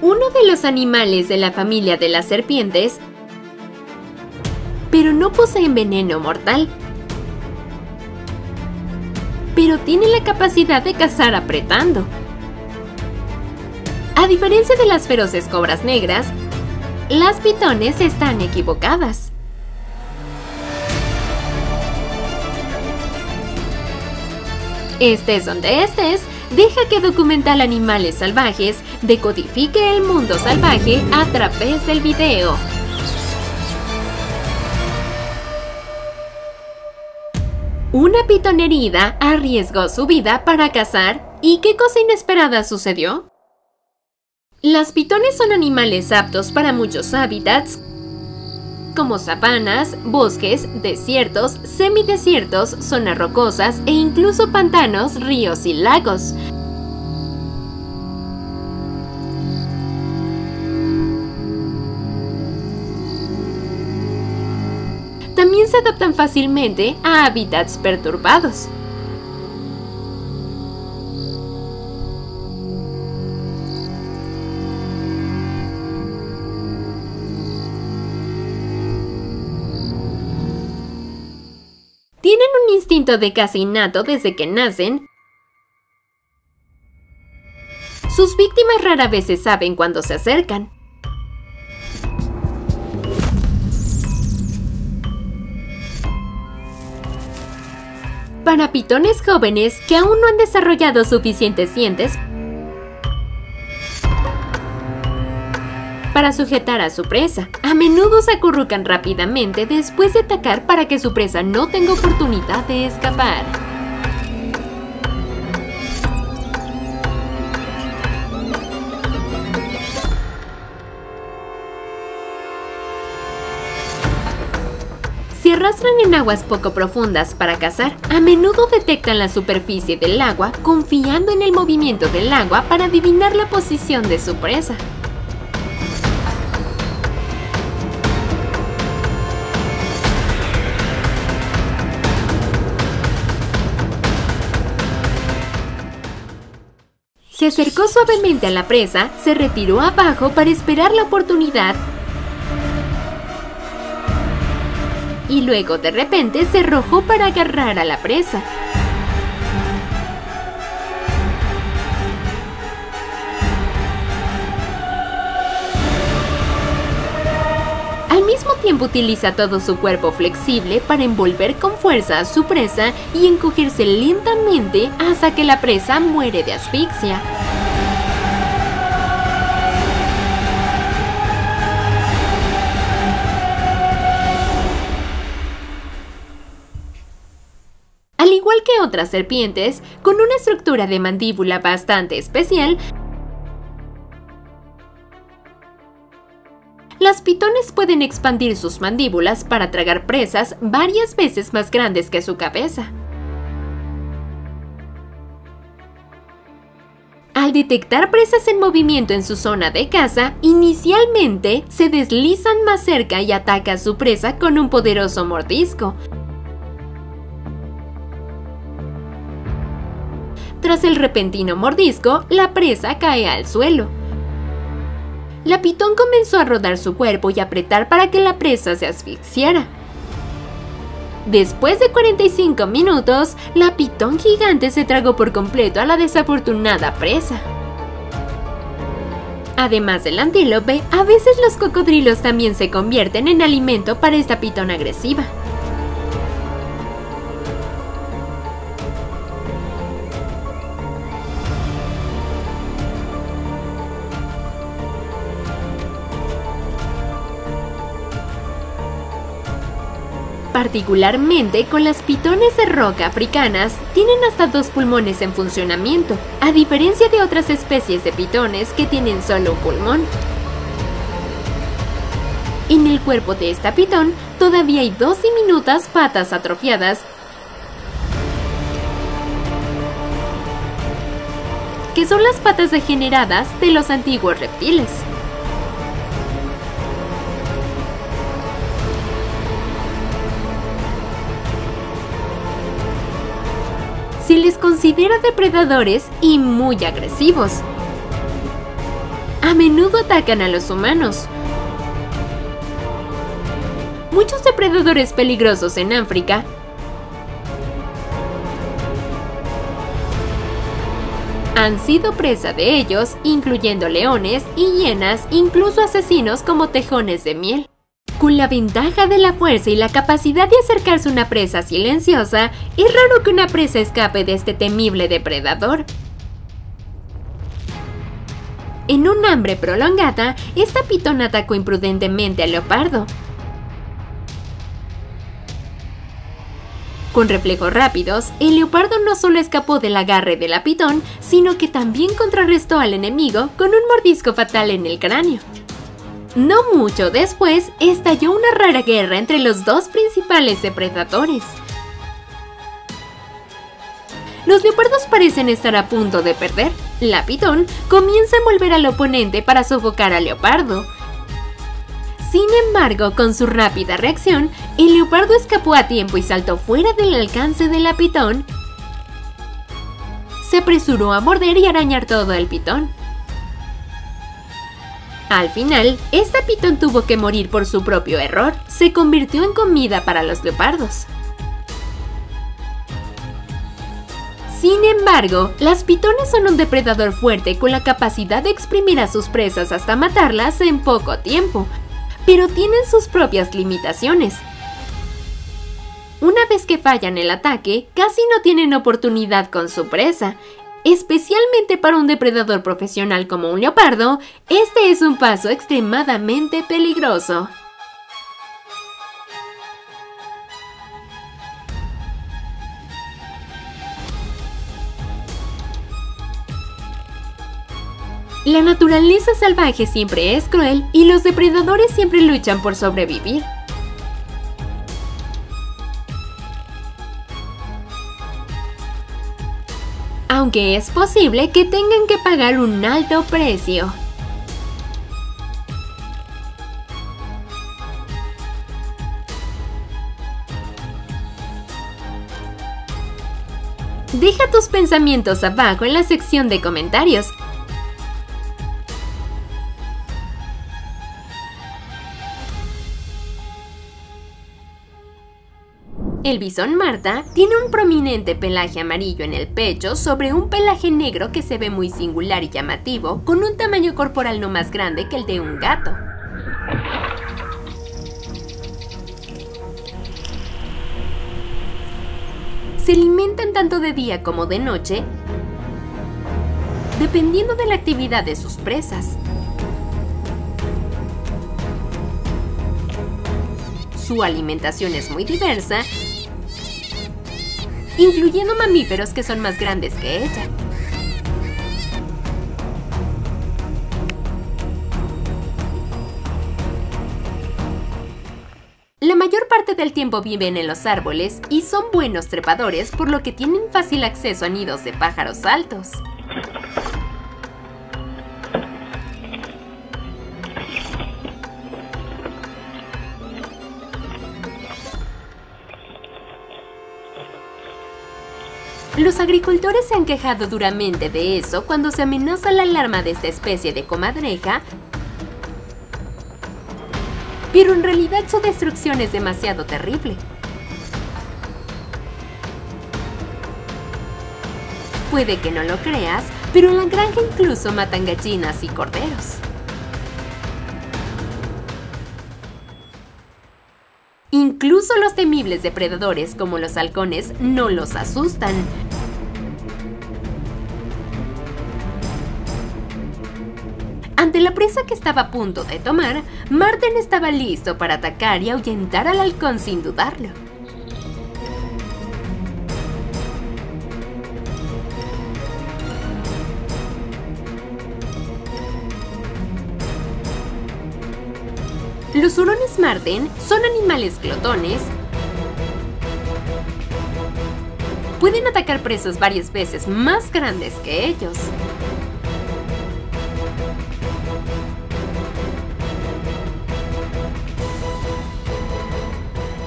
uno de los animales de la familia de las serpientes, pero no poseen veneno mortal. Pero tienen la capacidad de cazar apretando. A diferencia de las feroces cobras negras, las pitones están equivocadas. Estés donde estés, deja que Documental Animales Salvajes decodifique el mundo salvaje a través del video. Una pitón herida arriesgó su vida para cazar, ¿y qué cosa inesperada sucedió? Las pitones son animales aptos para muchos hábitats, como sabanas, bosques, desiertos, semidesiertos, zonas rocosas e incluso pantanos, ríos y lagos. También se adaptan fácilmente a hábitats perturbados. Tienen un instinto de caza innato desde que nacen. Sus víctimas rara vez se saben cuando se acercan. Para pitones jóvenes que aún no han desarrollado suficientes dientes para sujetar a su presa, a menudo se acurrucan rápidamente después de atacar para que su presa no tenga oportunidad de escapar. Se arrastran en aguas poco profundas para cazar. A menudo detectan la superficie del agua, confiando en el movimiento del agua para adivinar la posición de su presa. Se acercó suavemente a la presa, se retiró abajo para esperar la oportunidad y luego de repente se arrojó para agarrar a la presa. Al mismo tiempo utiliza todo su cuerpo flexible para envolver con fuerza a su presa y encogerse lentamente hasta que la presa muere de asfixia. Al igual que otras serpientes, con una estructura de mandíbula bastante especial, las pitones pueden expandir sus mandíbulas para tragar presas varias veces más grandes que su cabeza. Al detectar presas en movimiento en su zona de caza, inicialmente se deslizan más cerca y atacan a su presa con un poderoso mordisco. Tras el repentino mordisco, la presa cae al suelo. La pitón comenzó a rodar su cuerpo y apretar para que la presa se asfixiara. Después de 45 minutos, la pitón gigante se tragó por completo a la desafortunada presa. Además del antílope, a veces los cocodrilos también se convierten en alimento para esta pitón agresiva. Particularmente con las pitones de roca africanas, tienen hasta 2 pulmones en funcionamiento, a diferencia de otras especies de pitones que tienen solo un pulmón. En el cuerpo de esta pitón todavía hay 2 diminutas patas atrofiadas que son las patas degeneradas de los antiguos reptiles. Se les considera depredadores y muy agresivos. A menudo atacan a los humanos. Muchos depredadores peligrosos en África han sido presa de ellos, incluyendo leones y hienas, incluso asesinos como tejones de miel. Con la ventaja de la fuerza y la capacidad de acercarse a una presa silenciosa, es raro que una presa escape de este temible depredador. En un hambre prolongada, esta pitón atacó imprudentemente al leopardo. Con reflejos rápidos, el leopardo no solo escapó del agarre de la pitón, sino que también contrarrestó al enemigo con un mordisco fatal en el cráneo. No mucho después, estalló una rara guerra entre los dos principales depredadores. Los leopardos parecen estar a punto de perder. La pitón comienza a envolver al oponente para sofocar al leopardo. Sin embargo, con su rápida reacción, el leopardo escapó a tiempo y saltó fuera del alcance de la pitón. Se apresuró a morder y arañar todo el pitón. Al final, esta pitón tuvo que morir por su propio error. Se convirtió en comida para los leopardos. Sin embargo, las pitones son un depredador fuerte con la capacidad de exprimir a sus presas hasta matarlas en poco tiempo, pero tienen sus propias limitaciones. Una vez que fallan el ataque, casi no tienen oportunidad con su presa. Especialmente para un depredador profesional como un leopardo, este es un paso extremadamente peligroso. La naturaleza salvaje siempre es cruel y los depredadores siempre luchan por sobrevivir. Aunque es posible que tengan que pagar un alto precio. Deja tus pensamientos abajo en la sección de comentarios. El bisón Marta tiene un prominente pelaje amarillo en el pecho sobre un pelaje negro que se ve muy singular y llamativo, con un tamaño corporal no más grande que el de un gato. Se alimentan tanto de día como de noche, dependiendo de la actividad de sus presas. Su alimentación es muy diversa, incluyendo mamíferos que son más grandes que ella. La mayor parte del tiempo viven en los árboles y son buenos trepadores, por lo que tienen fácil acceso a nidos de pájaros altos. Los agricultores se han quejado duramente de eso cuando se amenaza la alarma de esta especie de comadreja, pero en realidad su destrucción es demasiado terrible. Puede que no lo creas, pero en la granja incluso matan gallinas y corderos. Incluso los temibles depredadores como los halcones no los asustan. Ante la presa que estaba a punto de tomar, Marten estaba listo para atacar y ahuyentar al halcón sin dudarlo. Los hurones Marten son animales glotones. Pueden atacar presas varias veces más grandes que ellos.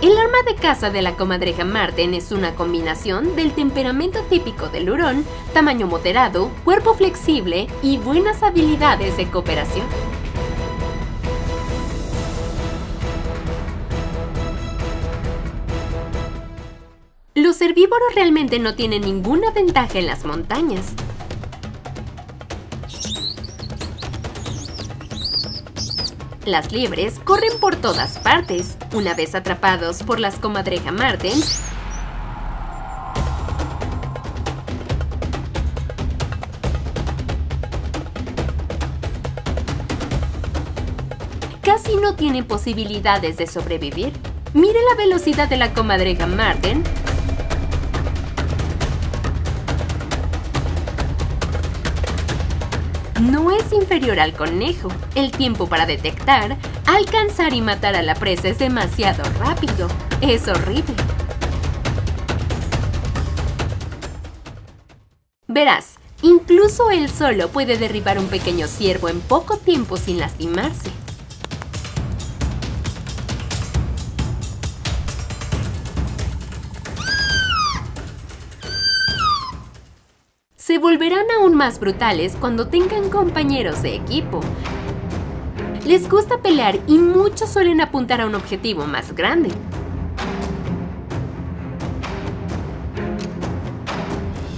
El arma de caza de la comadreja Marten es una combinación del temperamento típico del hurón, tamaño moderado, cuerpo flexible y buenas habilidades de cooperación. Los herbívoros realmente no tienen ninguna ventaja en las montañas. Las liebres corren por todas partes. Una vez atrapados por las comadreja Marten, casi no tienen posibilidades de sobrevivir. Mire la velocidad de la comadreja Marten. No es inferior al conejo. El tiempo para detectar, alcanzar y matar a la presa es demasiado rápido. Es horrible. Verás, incluso él solo puede derribar un pequeño ciervo en poco tiempo sin lastimarse. Se volverán aún más brutales cuando tengan compañeros de equipo. Les gusta pelear y muchos suelen apuntar a un objetivo más grande.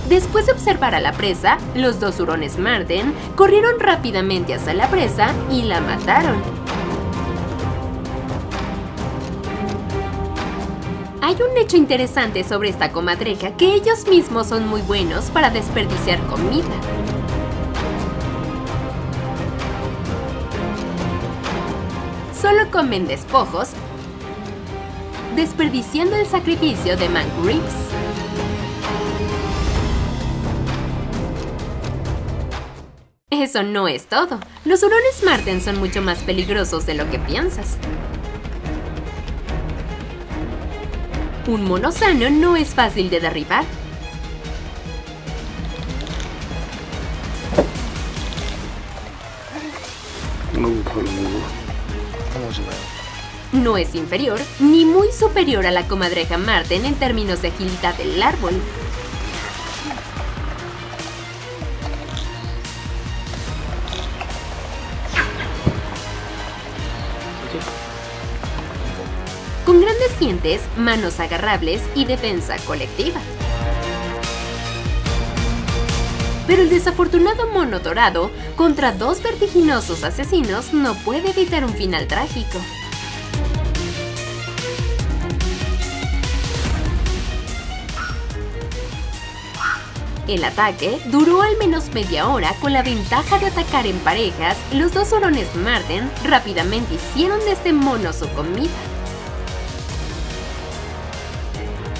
Después de observar a la presa, los dos hurones Marten corrieron rápidamente hacia la presa y la mataron. Hay un hecho interesante sobre esta comadreja, que ellos mismos son muy buenos para desperdiciar comida. Solo comen despojos, desperdiciando el sacrificio de Mank Ribs. Eso no es todo. Los hurones Marten son mucho más peligrosos de lo que piensas. Un mono sano no es fácil de derribar. No es inferior ni muy superior a la comadreja Marten en términos de agilidad del árbol. Con grandes dientes, manos agarrables y defensa colectiva. Pero el desafortunado mono dorado, contra dos vertiginosos asesinos, no puede evitar un final trágico. El ataque duró al menos media hora. Con la ventaja de atacar en parejas, los dos hurones Marten rápidamente hicieron de este mono su comida.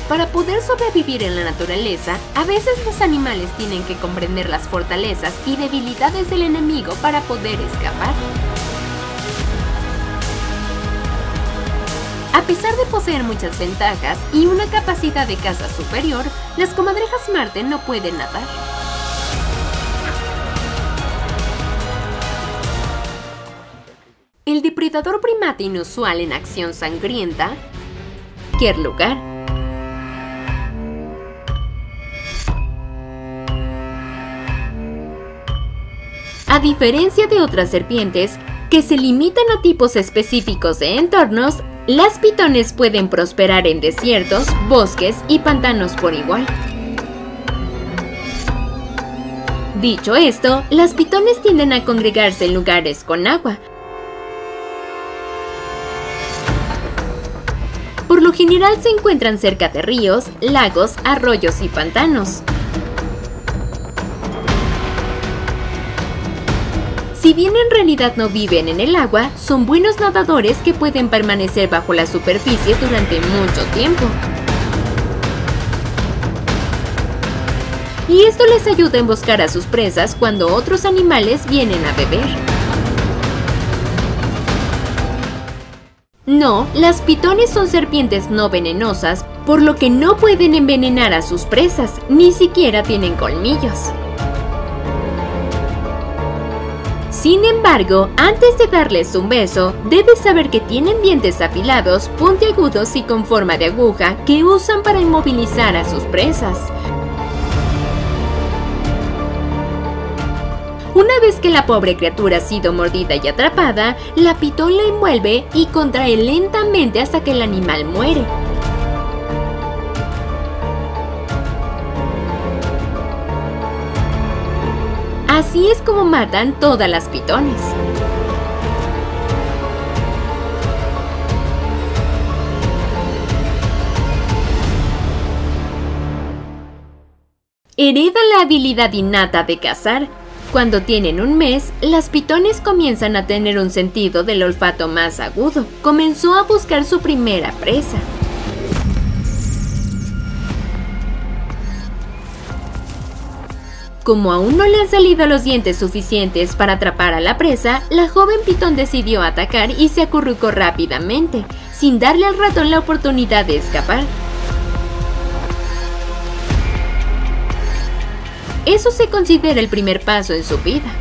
Para poder sobrevivir en la naturaleza, a veces los animales tienen que comprender las fortalezas y debilidades del enemigo para poder escapar. A pesar de poseer muchas ventajas y una capacidad de caza superior, las comadrejas Marten no pueden nadar. El depredador primate inusual en acción sangrienta, Kerlugar. A diferencia de otras serpientes, que se limitan a tipos específicos de entornos, las pitones pueden prosperar en desiertos, bosques y pantanos por igual. Dicho esto, las pitones tienden a congregarse en lugares con agua. Por lo general se encuentran cerca de ríos, lagos, arroyos y pantanos. Si bien en realidad no viven en el agua, son buenos nadadores que pueden permanecer bajo la superficie durante mucho tiempo. Y esto les ayuda a emboscar a sus presas cuando otros animales vienen a beber. No, las pitones son serpientes no venenosas, por lo que no pueden envenenar a sus presas, ni siquiera tienen colmillos. Sin embargo, antes de darles un beso, debes saber que tienen dientes afilados, puntiagudos y con forma de aguja que usan para inmovilizar a sus presas. Una vez que la pobre criatura ha sido mordida y atrapada, la pitón la envuelve y contrae lentamente hasta que el animal muere. Así es como matan todas las pitones. Heredan la habilidad innata de cazar. Cuando tienen un mes, las pitones comienzan a tener un sentido del olfato más agudo. Comenzó a buscar su primera presa. Como aún no le han salido los dientes suficientes para atrapar a la presa, la joven pitón decidió atacar y se acurrucó rápidamente, sin darle al ratón la oportunidad de escapar. Eso se considera el primer paso en su vida.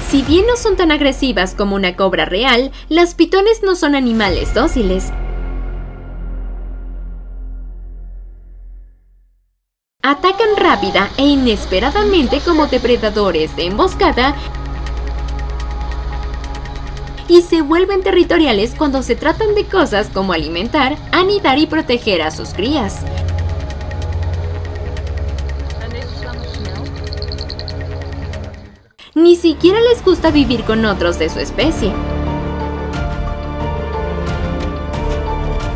Si bien no son tan agresivas como una cobra real, las pitones no son animales dóciles. Atacan rápida e inesperadamente como depredadores de emboscada y se vuelven territoriales cuando se tratan de cosas como alimentar, anidar y proteger a sus crías. Ni siquiera les gusta vivir con otros de su especie.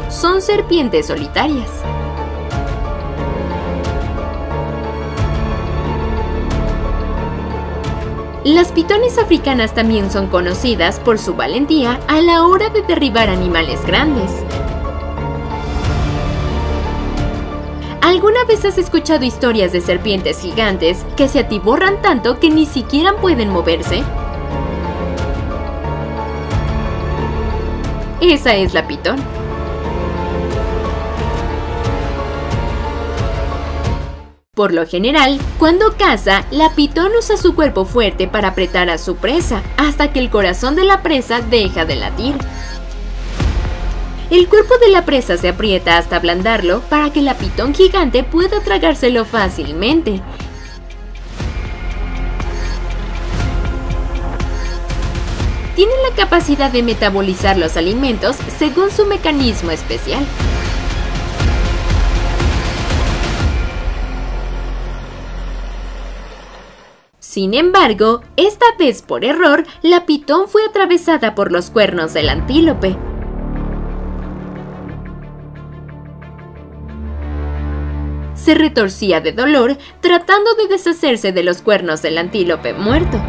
Son serpientes solitarias. Las pitones africanas también son conocidas por su valentía a la hora de derribar animales grandes. ¿Alguna vez has escuchado historias de serpientes gigantes que se atiborran tanto que ni siquiera pueden moverse? Esa es la pitón. Por lo general, cuando caza, la pitón usa su cuerpo fuerte para apretar a su presa, hasta que el corazón de la presa deja de latir. El cuerpo de la presa se aprieta hasta ablandarlo para que la pitón gigante pueda tragárselo fácilmente. Tienen la capacidad de metabolizar los alimentos según su mecanismo especial. Sin embargo, esta vez por error, la pitón fue atravesada por los cuernos del antílope. Se retorcía de dolor tratando de deshacerse de los cuernos del antílope muerto.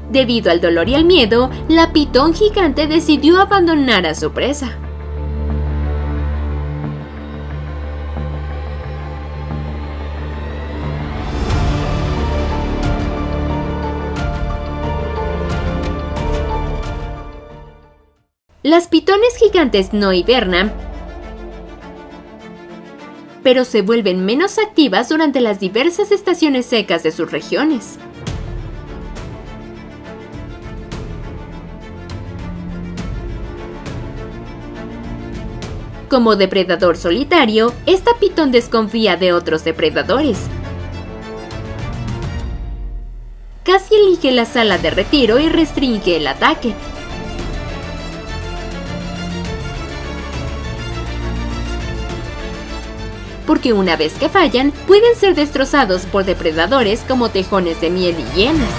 Debido al dolor y al miedo, la pitón gigante decidió abandonar a su presa. Las pitones gigantes no hibernan, pero se vuelven menos activas durante las diversas estaciones secas de sus regiones. Como depredador solitario, esta pitón desconfía de otros depredadores. Casi elige la sala de retiro y restringe el ataque. Porque una vez que fallan, pueden ser destrozados por depredadores como tejones de miel y hienas.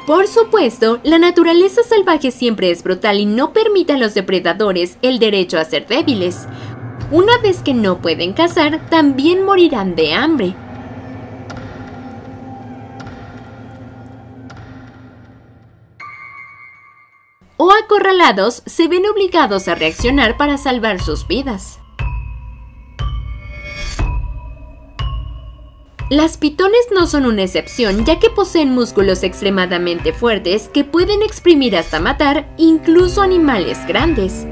Por supuesto, la naturaleza salvaje siempre es brutal y no permite a los depredadores el derecho a ser débiles. Una vez que no pueden cazar, también morirán de hambre. ¿O acorralados, se ven obligados a reaccionar para salvar sus vidas. Las pitones no son una excepción, ya que poseen músculos extremadamente fuertes que pueden exprimir hasta matar incluso animales grandes.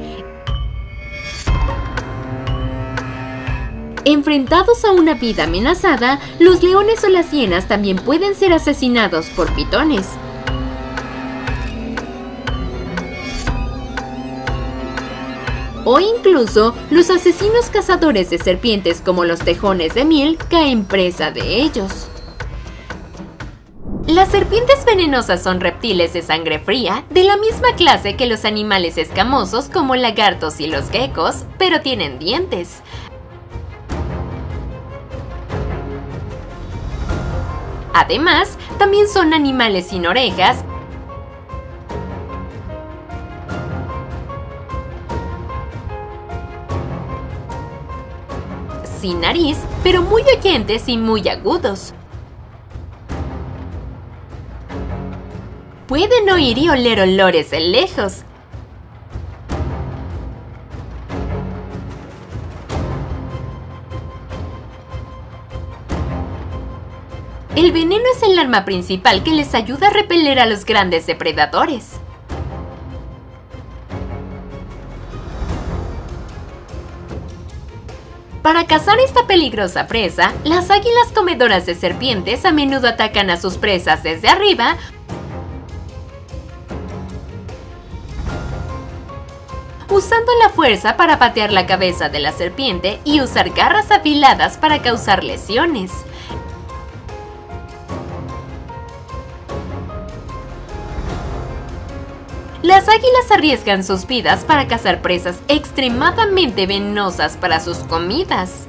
Enfrentados a una vida amenazada, los leones o las hienas también pueden ser asesinados por pitones. O incluso, los asesinos cazadores de serpientes como los tejones de miel caen presa de ellos. Las serpientes venenosas son reptiles de sangre fría, de la misma clase que los animales escamosos como lagartos y los geckos, pero tienen dientes. Además, también son animales sin orejas, sin nariz, pero muy oyentes y muy agudos. Pueden oír y oler olores de lejos. El veneno es el arma principal que les ayuda a repeler a los grandes depredadores. Para cazar esta peligrosa presa, las águilas comedoras de serpientes a menudo atacan a sus presas desde arriba usando la fuerza para patear la cabeza de la serpiente y usar garras afiladas para causar lesiones. Las águilas arriesgan sus vidas para cazar presas extremadamente venenosas para sus comidas.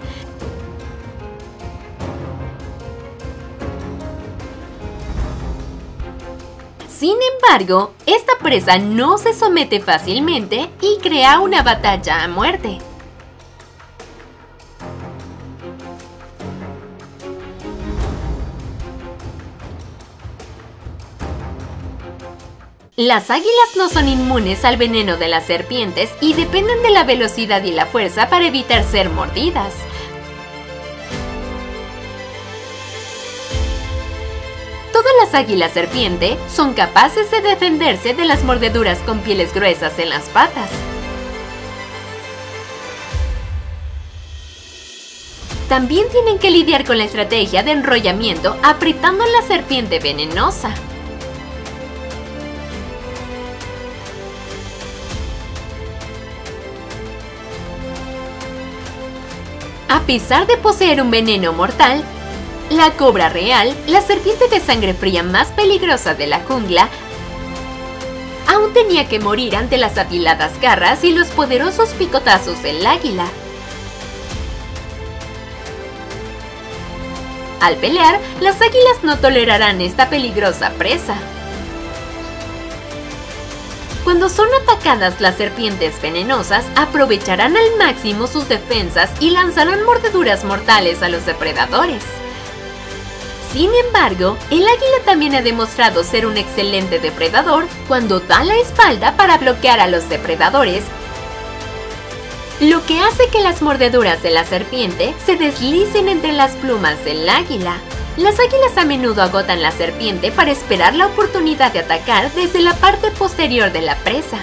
Sin embargo, esta presa no se somete fácilmente y crea una batalla a muerte. Las águilas no son inmunes al veneno de las serpientes y dependen de la velocidad y la fuerza para evitar ser mordidas. Todas las águilas serpiente son capaces de defenderse de las mordeduras con pieles gruesas en las patas. También tienen que lidiar con la estrategia de enrollamiento apretando la serpiente venenosa. A pesar de poseer un veneno mortal, la cobra real, la serpiente de sangre fría más peligrosa de la jungla, aún tenía que morir ante las afiladas garras y los poderosos picotazos del águila. Al pelear, las águilas no tolerarán esta peligrosa presa. Cuando son atacadas las serpientes venenosas, aprovecharán al máximo sus defensas y lanzarán mordeduras mortales a los depredadores. Sin embargo, el águila también ha demostrado ser un excelente depredador cuando da la espalda para bloquear a los depredadores, lo que hace que las mordeduras de la serpiente se deslicen entre las plumas del águila. Las águilas a menudo agotan la serpiente para esperar la oportunidad de atacar desde la parte posterior de la presa.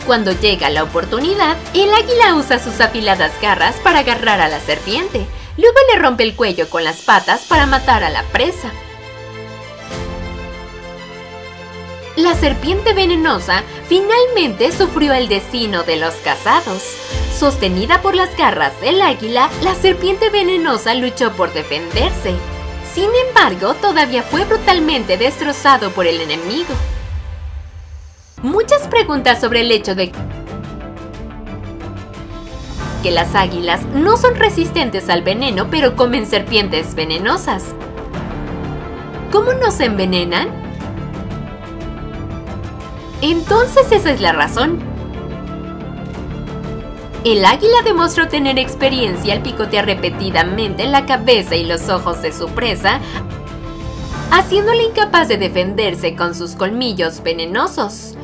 Cuando llega la oportunidad, el águila usa sus afiladas garras para agarrar a la serpiente. Luego le rompe el cuello con las patas para matar a la presa. La serpiente venenosa finalmente sufrió el destino de los cazados. Sostenida por las garras del águila, la serpiente venenosa luchó por defenderse. Sin embargo, todavía fue brutalmente destrozado por el enemigo. Muchas preguntas sobre el hecho de que las águilas no son resistentes al veneno, pero comen serpientes venenosas. ¿Cómo no se envenenan? Entonces esa es la razón. El águila demostró tener experiencia al picotear repetidamente la cabeza y los ojos de su presa haciéndole incapaz de defenderse con sus colmillos venenosos.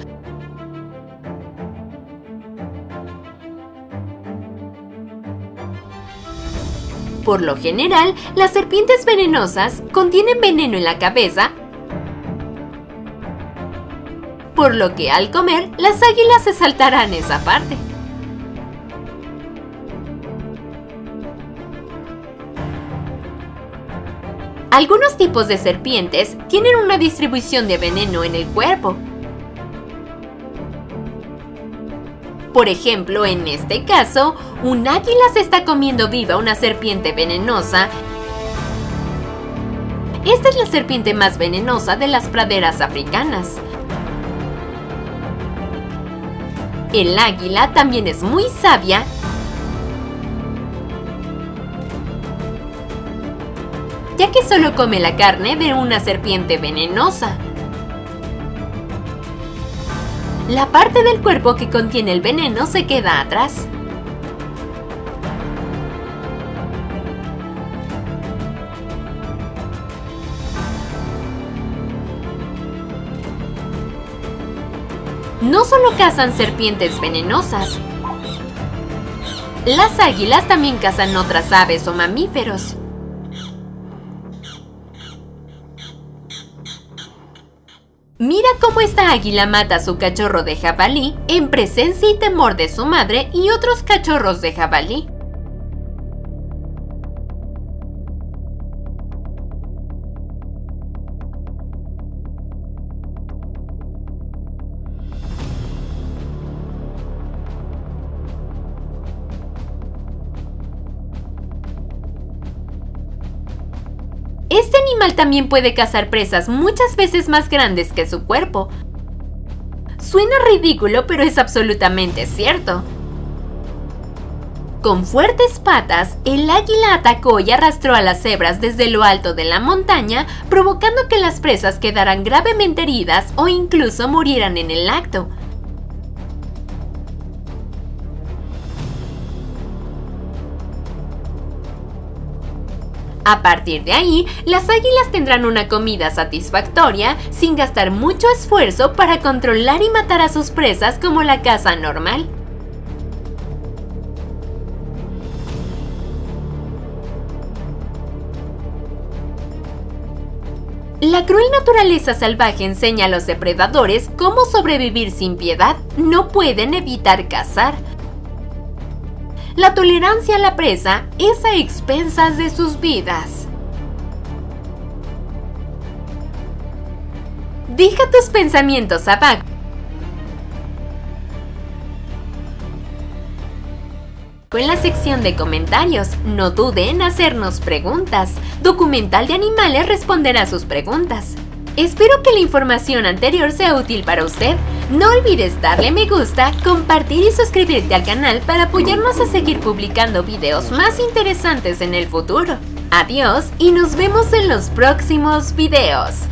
Por lo general, las serpientes venenosas contienen veneno en la cabeza, por lo que al comer, las águilas se saltarán esa parte. Algunos tipos de serpientes tienen una distribución de veneno en el cuerpo. Por ejemplo, en este caso, un águila se está comiendo viva una serpiente venenosa. Esta es la serpiente más venenosa de las praderas africanas. El águila también es muy sabia ya que solo come la carne de una serpiente venenosa. La parte del cuerpo que contiene el veneno se queda atrás. No solo cazan serpientes venenosas. Las águilas también cazan otras aves o mamíferos. Mira cómo esta águila mata a su cachorro de jabalí en presencia y temor de su madre y otros cachorros de jabalí. Este animal también puede cazar presas muchas veces más grandes que su cuerpo. Suena ridículo, pero es absolutamente cierto. Con fuertes patas, el águila atacó y arrastró a las cebras desde lo alto de la montaña, provocando que las presas quedaran gravemente heridas o incluso murieran en el acto. A partir de ahí, las águilas tendrán una comida satisfactoria sin gastar mucho esfuerzo para controlar y matar a sus presas como la caza normal. La cruel naturaleza salvaje enseña a los depredadores cómo sobrevivir sin piedad. No pueden evitar cazar. La tolerancia a la presa es a expensas de sus vidas. Deja tus pensamientos abajo. En la sección de comentarios, no dude en hacernos preguntas. Documental de Animales responderá sus preguntas. Espero que la información anterior sea útil para usted. No olvides darle me gusta, compartir y suscribirte al canal para apoyarnos a seguir publicando videos más interesantes en el futuro. Adiós y nos vemos en los próximos videos.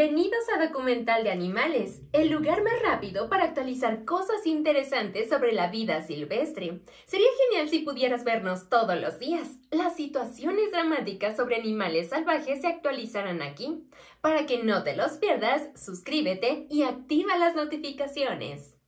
Bienvenidos a Documental de Animales, el lugar más rápido para actualizar cosas interesantes sobre la vida silvestre. Sería genial si pudieras vernos todos los días. Las situaciones dramáticas sobre animales salvajes se actualizarán aquí. Para que no te los pierdas, suscríbete y activa las notificaciones.